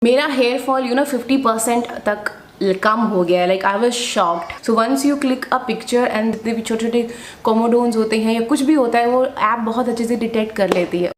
मेरा hair fall 50% तक कम हो गया है. Like I was shocked. So once you click a picture and जितने भी छोटे छोटे कोमोडोन्स होते हैं या कुछ भी होता है वो ऐप बहुत अच्छे से डिटेक्ट कर लेती है.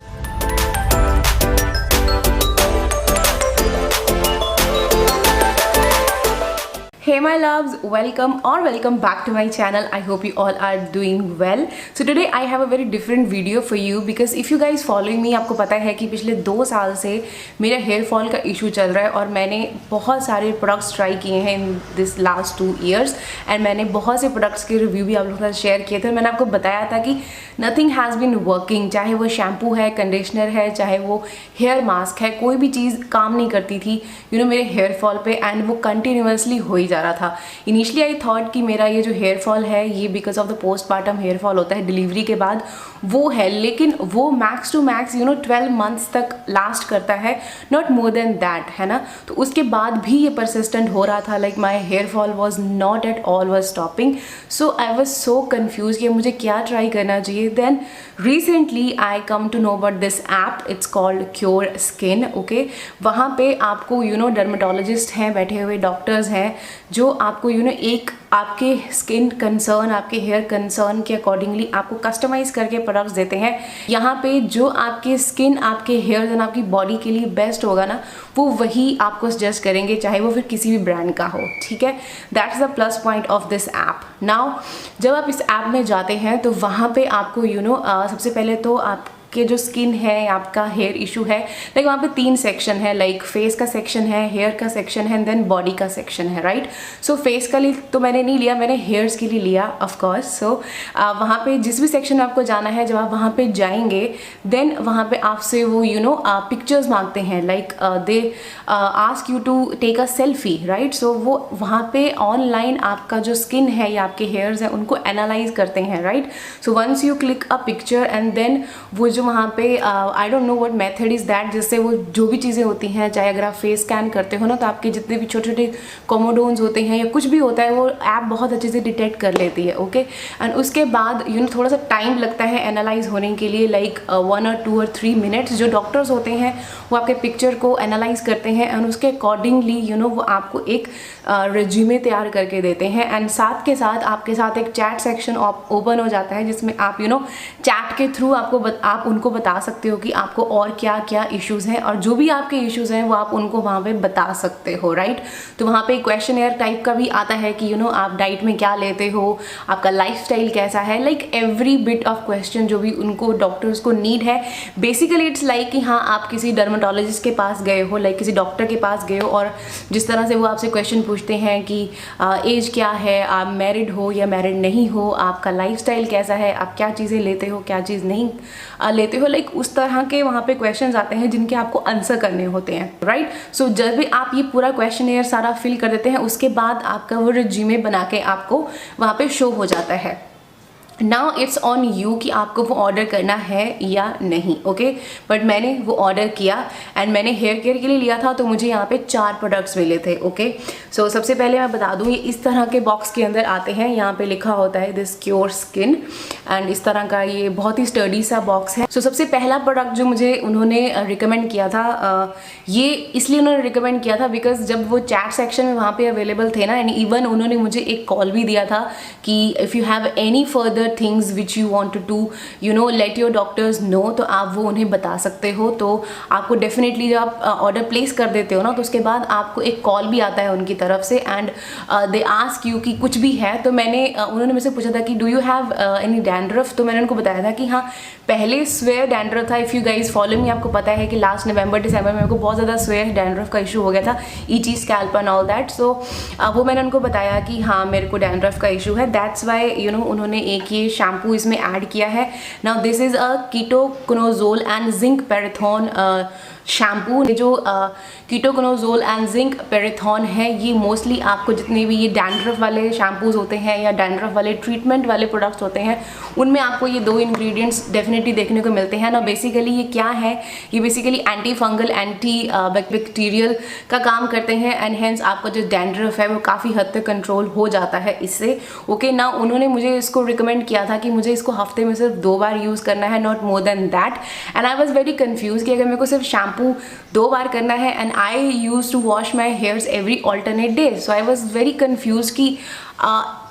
Hey my loves, welcome back to my channel. I hope you all are doing well. So today I have a very different video for you because if you guys following me, आपको पता है कि पिछले 2 साल से मेरा hair fall का issue चल रहा है और मैंने बहुत सारे प्रोडक्ट्स ट्राई किए हैं in this last 2 years and मैंने बहुत से प्रोडक्ट्स के रिव्यू भी आप लोगों के साथ शेयर किए थे. मैंने आपको बताया था कि नथिंग हैज़ बीन वर्किंग, चाहे वो शैम्पू है, कंडीशनर है, चाहे वो हेयर मास्क है, कोई भी चीज़ काम नहीं करती थी मेरे हेयर फॉल पे एंड वो कंटिन्यूसली हो ही जा रहा था. इनिशियली आई थॉट कि मेरा ये जो हेयर फॉल है ये because of the postpartum hair fall होता है डिलीवरी के बाद वो है, लेकिन वो मैक्स टू मैक्स 12 months तक लास्ट करता है, नॉट मोर देन दैट, है ना. तो उसके बाद भी ये परसिस्टेंट हो रहा था. Like my hair fall was not at all was stopping. So I was so confuse कि मुझे क्या ट्राई करना चाहिए. Then recently I came to know about this app. It's called Cure Skin. Okay, वहाँ पे आपको डर्मेटोलॉजिस्ट हैं बैठे हुए, डॉक्टर्स हैं जो आपको एक आपके स्किन कंसर्न, आपके हेयर कंसर्न के अकॉर्डिंगली आपको कस्टमाइज करके प्रोडक्ट्स देते हैं. यहाँ पे जो आपके स्किन, आपके हेयर एंड आपकी बॉडी के लिए बेस्ट होगा ना, वो वही आपको सजेस्ट करेंगे, चाहे वो फिर किसी भी ब्रांड का हो. ठीक है, that's the plus point of this app. Now जब आप इस ऐप में जाते हैं तो वहाँ पे आपको सबसे पहले तो आपके जो स्किन है, आपका हेयर इशू है, लाइक वहाँ पे 3 सेक्शन है. लाइक फेस का सेक्शन है, हेयर का सेक्शन है एंड देन बॉडी का सेक्शन है, राइट. सो फेस का लिए तो मैंने नहीं लिया, मैंने हेयर्स के लिए लिया ऑफ कोर्स. सो वहाँ पे जिस भी सेक्शन में आपको जाना है, जब आप वहाँ पे जाएंगे देन वहाँ पे आपसे वो पिक्चर्स मांगते हैं. Like they ask you to take a selfie, right. So वो वहाँ पे ऑनलाइन आपका जो स्किन है या आपके हेयर्स हैं उनको एनालाइज करते हैं, right. So once you click a picture and then वो जो वहाँ पे I don't know what method is that, जिससे वो जो भी चीज़ें होती हैं, चाहे अगर आप फेस स्कैन करते हो ना तो आपके जितने भी छोटे छोटे कोमोडोन्स होते हैं या कुछ भी होता है वो ऐप बहुत अच्छे से डिटेक्ट कर लेती है. ओके, एंड उसके बाद थोड़ा सा टाइम लगता है एनालाइज होने के लिए, लाइक 1 or 2 or 3 minutes. जो डॉक्टर्स होते हैं वो आपके पिक्चर को एनालाइज करते हैं एंड उसके अकॉर्डिंगली वो आपको एक रेज्यूमे तैयार करके देते हैं. एंड साथ के साथ आपके साथ एक चैट सेक्शन ओपन हो जाता है जिसमें आप चैट के थ्रू आप उनको बता सकते हो कि आपको और क्या क्या इश्यूज़ हैं और जो भी आपके इश्यूज़ हैं वो आप उनको वहाँ पे बता सकते हो, राइट. तो वहाँ पे क्वेश्चनएयर टाइप का भी आता है कि आप डाइट में क्या लेते हो, आपका लाइफस्टाइल कैसा है, like every bit of question जो भी उनको डॉक्टर्स को नीड है. बेसिकली इट्स लाइक कि हाँ आप किसी डर्मेटोलॉजिस्ट के पास गए हो, लाइक किसी डॉक्टर के पास गए हो और जिस तरह से वो आपसे क्वेश्चन पूछते हैं कि एज क्या है, आप मैरिड हो या मैरिड नहीं हो, आपका लाइफस्टाइल कैसा है, आप क्या चीज़ें लेते हो, क्या चीज़ नहीं लेते हो, लाइक उस तरह के वहाँ पे क्वेश्चंस आते हैं जिनके आपको आंसर करने होते हैं, राइट. सो जब भी आप ये पूरा क्वेश्चनएयर सारा फिल कर देते हैं उसके बाद आपका वो रिज्यूमे बना के आपको वहाँ पे शो हो जाता है. नाउ इट्स ऑन यू कि आपको वो ऑर्डर करना है या नहीं. ओके, बट मैंने वो ऑर्डर किया एंड मैंने हेयर केयर के लिए लिया था तो मुझे यहाँ पे 4 प्रोडक्ट्स मिले थे. ओके, सो सबसे पहले मैं बता दूँ ये इस तरह के बॉक्स के अंदर आते हैं. यहाँ पे लिखा होता है दिस क्योर स्किन एंड इस तरह का ये बहुत ही स्टडी सा बॉक्स है. सो सबसे पहला प्रोडक्ट जो मुझे उन्होंने रिकमेंड किया था, ये इसलिए उन्होंने रिकमेंड किया था बिकॉज जब वो चैट सेक्शन में वहाँ पे अवेलेबल थे ना, एंड इवन उन्होंने मुझे एक कॉल भी दिया था कि if you have any further things which you want to let your doctors know, तो आप वो उन्हें बता सकते हो. तो आपको डेफिनेटली जब आप ऑर्डर प्लेस कर देते हो ना तो उसके बाद आपको एक कॉल भी आता है उनकी तरफ से एंड दे आस्क यू कि कुछ भी है. तो उन्होंने मुझसे पूछा था कि do you have any dandruff. तो मैंने उनको बताया था कि हाँ पहले स्वेयर डैंड्रफ था. If you guys follow me, आपको पता है कि लास्ट नवंबर दिसंबर में मेरे को बहुत ज़्यादा स्वेयर डैंड्रफ का इशू हो गया था, itchy scalp and all that. So वो मैंने उनको बताया कि हाँ मेरे को डैंड्रफ का इशू है, दैट्स वाई उन्होंने एक ये शैम्पू इसमें ऐड किया है. Now this is a ketoconazole and zinc pyrithione shampoo. जो कीटोकोनाजोल एंड जिंक पैराथन है ये मोस्टली आपको जितने भी ये डैंड्रफ वाले शैम्पूज होते हैं या डैंड्रफ वाले ट्रीटमेंट वाले प्रोडक्ट्स होते हैं उनमें आपको ये 2 इंग्रेडिएंट्स डेफिनेटली देखने को मिलते हैं ना. बेसिकली ये क्या है, ये basically anti fungal, anti bacterial का काम करते हैं एंड हेंस आपका जो डैंड्रफ है वो काफ़ी हद तक कंट्रोल हो जाता है इससे. ओके, ना उन्होंने मुझे इसको रिकमेंड किया था कि मुझे इसको हफ्ते में सिर्फ 2 बार यूज़ करना है, not more than that. And I was very confuse कि अगर मेरे को सिर्फ शैम्पू 2 बार करना है and I use to wash my hairs every alternate day. So I was very confuse कि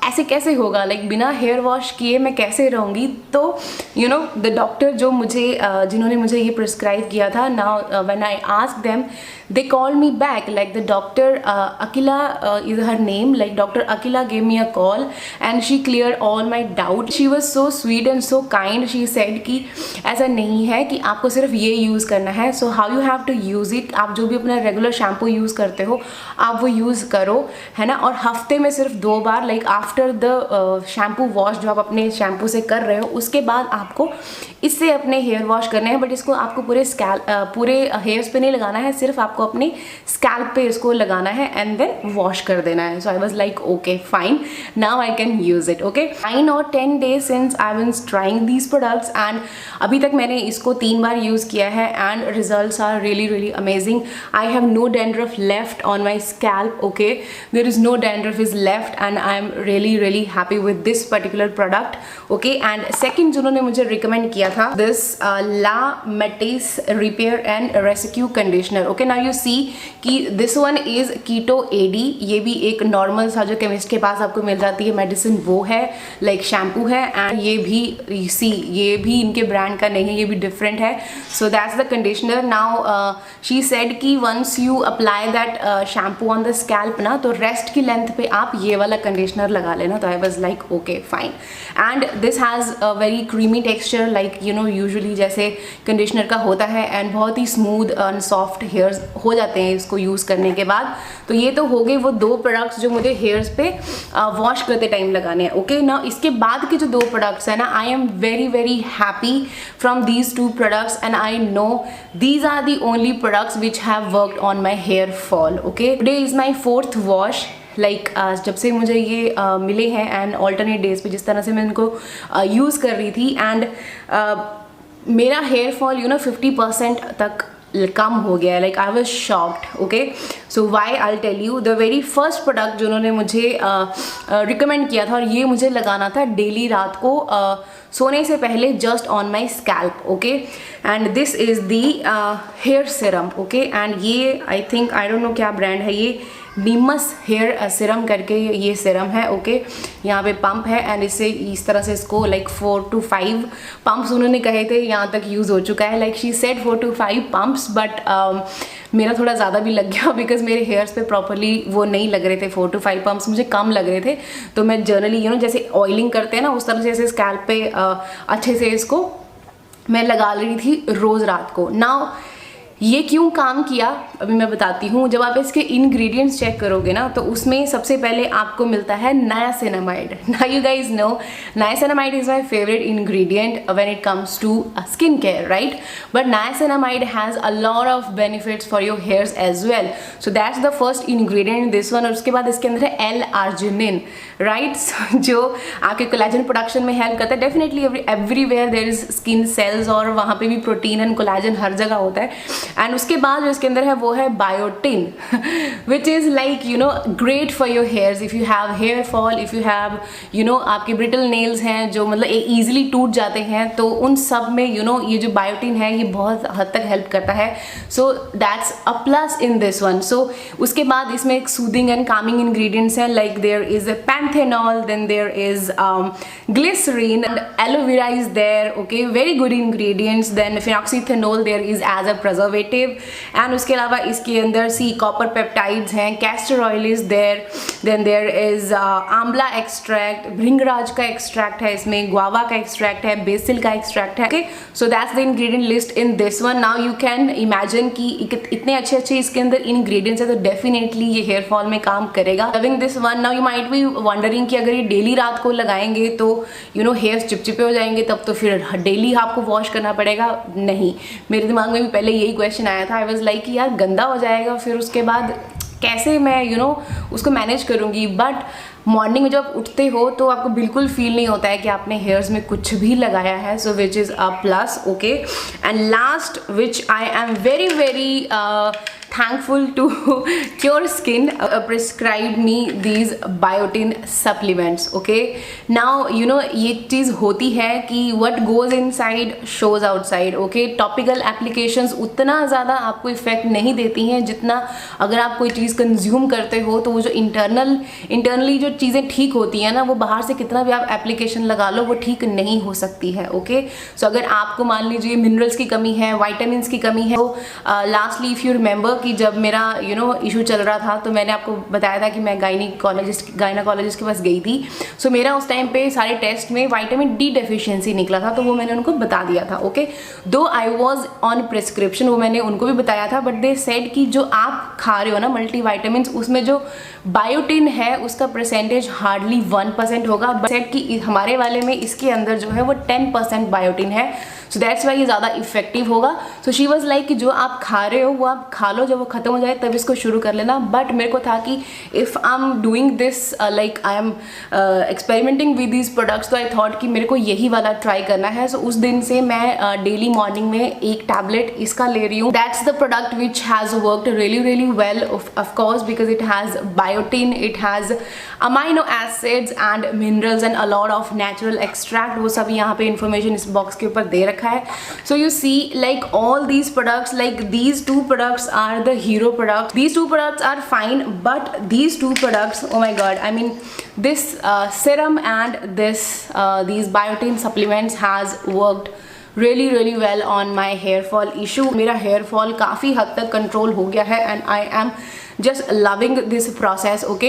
ऐसे कैसे होगा, लाइक बिना हेयर वॉश किए मैं कैसे रहूँगी। तो यू नो द डॉक्टर जो मुझे जिन्होंने मुझे ये प्रिस्क्राइब किया था, now when I ask them they called me back, like the doctor Akila is her name, like Dr. Akila gave me a call and she cleared all my doubt. She was so sweet and so kind. She said कि ऐसा नहीं है कि आपको सिर्फ ये use करना है, so how you have to use it, आप जो भी अपना रेगुलर शैम्पू यूज़ करते हो आप वो यूज़ करो, है ना। और हफ्ते में सिर्फ 2 बार, like after the shampoo wash जो आप अपने शैम्पू से कर रहे हो उसके बाद आपको इससे अपने हेयर वॉश करने हैं। बट इसको आपको पूरे हेयर्स पे नहीं लगाना है, सिर्फ आपको अपने स्कैल्प पे इसको लगाना है एंड देन वॉश कर देना है। So I was like okay fine, now I can use it. Okay 9 or 10 days since I was trying these products and अभी तक मैंने इसको 3 बार यूज़ किया है and results are really really amazing. I have no dandruff left on my scalp, okay there is no dandruff is left and I am really really happy with this particular product. Okay and second जिन्होंने मुझे recommend किया था, this La Metis repair and rescue conditioner. Okay now you see कि this one is keto AD, ये भी एक normal सा जो केमिस्ट के पास आपको मिल जाती है मेडिसिन वो है, लाइक शैम्पू है। एंड ये भी सी ये भी इनके ब्रांड का नहीं है, ये भी डिफरेंट है। So that's the conditioner. Now she said कि once you apply that shampoo on the scalp ना, तो रेस्ट की लेंथ पे आप ये वाला कंडीशनर लगा लेना। तो आई was like okay fine and this has a very creamy texture, like you know usually जैसे कंडीशनर का होता है एंड बहुत ही स्मूथ एंड सॉफ्ट हेयर्स हो जाते हैं इसको यूज़ करने के बाद। तो ये तो हो गए वो 2 प्रोडक्ट्स जो मुझे हेयर्स पे वॉश करते टाइम लगाने हैं। ओके ना इसके बाद के जो 2 प्रोडक्ट्स हैं ना, I am very very happy from these 2 products and I know these are the only products which have worked on my hair fall. Okay today is my 4th wash, like जब से मुझे ये मिले हैं and alternate days पे जिस तरह से मैं इनको यूज़ कर रही थी एंड मेरा हेयर फॉल 50% तक कम हो गया है। Like I was shocked. Okay so why I tell you, the very first product जो उन्होंने मुझे रिकमेंड किया था और ये मुझे लगाना था डेली रात को सोने से पहले just on my scalp. Okay and this is the hair serum. Okay and ये I think I don't know क्या ब्रांड है, ये नीमस हेयर सीरम करके ये सीरम है। ओके यहाँ पे पंप है एंड इससे इस तरह से इसको लाइक 4 to 5 पंप्स उन्होंने कहे थे, यहाँ तक यूज़ हो चुका है। Like she said 4 to 5 pumps but मेरा थोड़ा ज़्यादा भी लग गया बिकॉज मेरे हेयर्स पे प्रॉपरली वो नहीं लग रहे थे। 4 to 5 पंप्स मुझे कम लग रहे थे। तो मैं जनरली जैसे ऑयलिंग करते हैं ना उस तरह से ऐसे स्कैल्प पे अच्छे से इसको मैं लगा रही थी रोज़ रात को। नाउ ये क्यों काम किया अभी मैं बताती हूँ। जब आप इसके इंग्रेडिएंट्स चेक करोगे ना तो उसमें सबसे पहले आपको मिलता है niacinamide. Now you guys know niacinamide is my favourite ingredient when it comes to skin care, right. But niacinamide has a lot of benefits for your hairs as well. So that's the first ingredient in this one. और उसके बाद इसके अंदर है L-arginine, right, जो आपके collagen production में help करता है। Definitely everywhere there is skin cells और वहाँ पे भी प्रोटीन एंड कोलेजन हर जगह होता है। एंड उसके बाद जो इसके अंदर है वो है biotin which is like great for your hairs if you have hair fall, if you have आपके ब्रिटल नेल्स हैं जो मतलब ईजिली टूट जाते हैं, तो उन सब में ये जो बायोटिन है ये बहुत हद तक हेल्प करता है। So that's a plus in this one. So उसके बाद इसमें एक सूदिंग एंड कामिंग इंग्रेडिएंट्स हैं, like there is panthenol, then there is glycerine and aloe vera is there. Okay very good ingredients. Then phenoxyethanol there is as a preservative and उसके अलावा इसके अंदर copper peptides हैं, castor oil is there, then there is amla extract, bhringraj का extract है, इसमें guava का extract है, बेसिल का एक्सट्रैक्ट है। Okay so that's the ingredient list in this one. Now you can imagine कि इतने अच्छे अच्छे इसके अंदर इंग्रेडिएंट्स है तो डेफिनेटली ये हेयर फॉल में काम करेगा। Loving this one. Now you might be wondering कि अगर ये डेली रात को लगाएंगे तो हेयर्स चिपचिपे हो जाएंगे, तब तो फिर डेली आपको वॉश करना पड़ेगा। नहीं, मेरे दिमाग में भी पहले यही क्वेश्चन आया था। आई वाज लाइक कि यार गंदा हो जाएगा, फिर उसके बाद कैसे मैं उसको मैनेज करूँगी। बट मॉर्निंग में जब उठते हो तो आपको बिल्कुल फील नहीं होता है कि आपने हेयर्स में कुछ भी लगाया है। So which is a plus. Okay and last which I am very very thankful to Cure Skin prescribed me these biotin supplements. Okay, now you know ये चीज़ होती है कि what goes inside shows outside. Okay, topical applications उतना ज़्यादा आपको effect नहीं देती हैं जितना अगर आप कोई चीज़ कंज्यूम करते हो तो वो जो इंटरनली जो चीज़ें ठीक होती हैं ना, वो बाहर से कितना भी आप एप्लीकेशन लगा लो वो ठीक नहीं हो सकती है. ओके, सो अगर आपको मान लीजिए मिनरल्स की कमी है, वाइटामिन की कमी है, तो लास्टली इफ़ यू रिमेंबर कि जब मेरा इशू चल रहा था तो मैंने आपको बताया था कि मैं गायनाकोलॉजिस्ट के पास गई थी. सो मेरा उस टाइम पे सारे टेस्ट में विटामिन डी डेफिशिएंसी निकला था, तो वो मैंने उनको बता दिया था. ओके, दो आई वॉज ऑन प्रिस्क्रिप्शन, वो मैंने उनको भी बताया था, बट दे सेड कि जो आप खा रहे हो ना मल्टीविटामिन, उसमें जो बायोटिन है उसका परसेंटेज हार्डली 1% होगा, बट सेड कि हमारे वाले में इसके अंदर जो है वो 10% बायोटिन है. सो दैट्स वाई ये ज़्यादा इफेक्टिव होगा. सो शी वॉज लाइक कि जो आप खा रहे हो वो आप खा लो, जब वो खत्म हो जाए तब इसको शुरू कर लेना. बट मेरे को था कि if I am doing this like I am experimenting with these products, तो आई थॉट कि मेरे को यही वाला ट्राई करना है. सो उस दिन से मैं डेली मॉर्निंग में एक टैबलेट इसका ले रही हूँ. That's the product which has worked really well of course because it has biotin, it has amino acids and minerals and a lot of natural extract. वो सब यहाँ पे इंफॉर्मेशन इस बॉक्स के ऊपर दे रखा है. So you see, like all these products, like these two products are the hero products. These two products are fine, but these two products, oh my god, I mean this serum and these biotin supplements has worked really well on my hair fall issue. मेरा hair fall काफ़ी हद तक control हो गया है and I am just loving this process. Okay,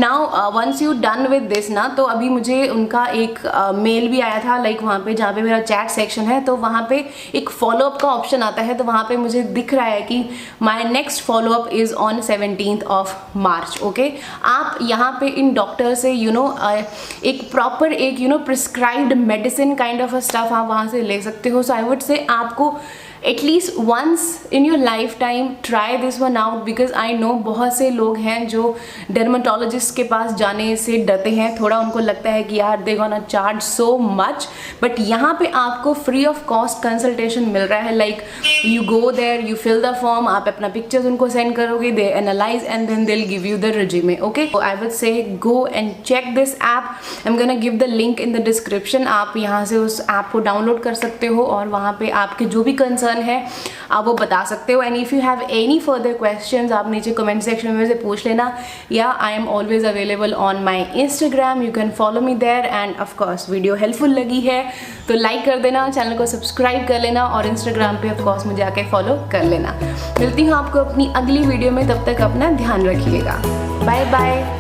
now once you done with this ना, तो अभी मुझे उनका एक मेल भी आया था, लाइक वहाँ पे जहाँ पे मेरा चैट सेक्शन है, तो वहाँ पे एक फॉलोअप का ऑप्शन आता है, तो वहाँ पे मुझे दिख रहा है कि my next follow up is on 17th of March. Okay, आप यहाँ पे इन डॉक्टर से एक प्रॉपर एक prescribed medicine kind of stuff आप वहाँ से ले सकते हो. सो आई वुड से आपको at least once in your lifetime try this one out, because I know बहुत से लोग हैं जो डर्मेटोलॉजिस्ट के पास जाने से डरते हैं. थोड़ा उनको लगता है कि यार they gonna charge so much, but यहाँ पे आपको फ्री ऑफ कॉस्ट कंसल्टेशन मिल रहा है. Like you go there, you fill the form, आप अपना पिक्चर्स उनको सेंड करोगे, they analyse and then they will give you the resume. Okay, I would say go and check this app. I am gonna give the link in the description. आप यहाँ से उस app को download कर सकते हो और वहाँ पे आपके जो भी कंसर्न है आप वो बता सकते हो. And if you have any further questions आप नीचे कमेंट सेक्शन में से पूछ लेना, या I am always available on my Instagram, you can follow me there. And of course video helpful लगी है तो लाइक कर देना, चैनल को सब्सक्राइब कर लेना और इंस्टाग्राम पे ऑफकोर्स मुझे आके फॉलो कर लेना. मिलती हूँ आपको अपनी अगली वीडियो में, तब तक अपना ध्यान रखिएगा. Bye bye.